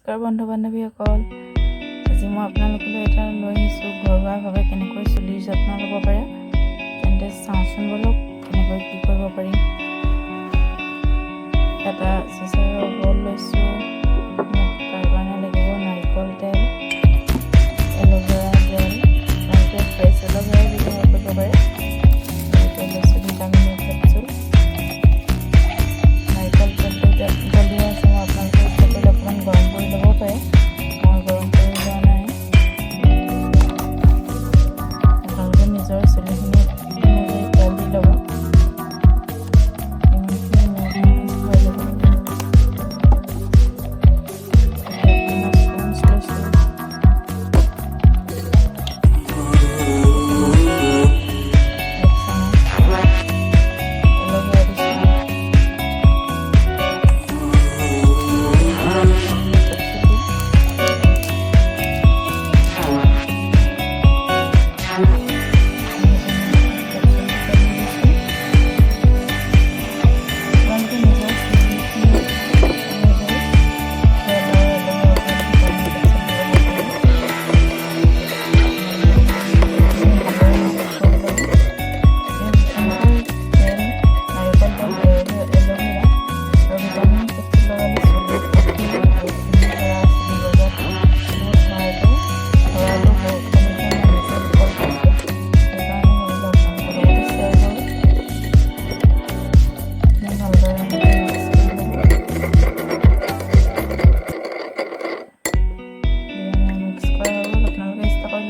নমস্কাৰ বন্ধু বান্ধৱীসকল, আজি মই আপোনালোকলৈ এটা লৈ আহিছোঁ ঘৰুৱাভাৱে কেনেকৈ চুলিৰ যত্ন ল'ব পাৰে। তেন্তে চাওঁচোন বলক কেনেকৈ কি কৰিব পাৰি। এটা চিচাৰৰ বল লৈছোঁ। তাৰ কাৰণে লাগিব নাৰিকল তেল, এল'ভেৰা জেল, আপোনালোকে ফ্ৰেছ এল'ভেৰা ব্যৱহাৰ কৰিব পাৰে। লৈছোঁ ভিটামিনৰ কেপচুল। নাৰিকল তেলটো জ্বলি আছে, মই আপোনালোকে ইচ্ছা কৰিলে অকণমান গৰম কৰি ল'ব পাৰে। মই গৰম কৰি লোৱা নাই। আপোনালোকে নিজৰ চুলিখিনি অনুযায়ী তেল দি ল'ব।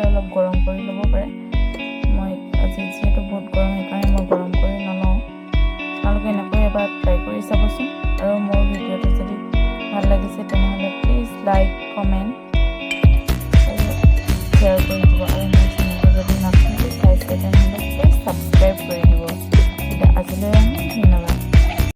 অলপ গৰম কৰি ল'ব পাৰে। মই আজি যিহেতু বহুত গৰম, সেইকাৰণে মই গৰম কৰি নলওঁ। আপোনালোকে এনেকৈ এবাৰ ট্ৰাই কৰি চাবচোন। আৰু মোৰ ভিডিঅ'টো যদি ভাল লাগিছে তেনেহ'লে প্লিজ লাইক, কমেণ্ট আৰু শ্বেয়াৰ কৰি দিব। আৰু মোৰ চেনেলটো যদি নতুনকৈ চাইছে তেনেহ'লে প্লিজ ছাবস্ক্ৰাইব কৰি দিব। এতিয়া আজিলৈ ধন্যবাদ।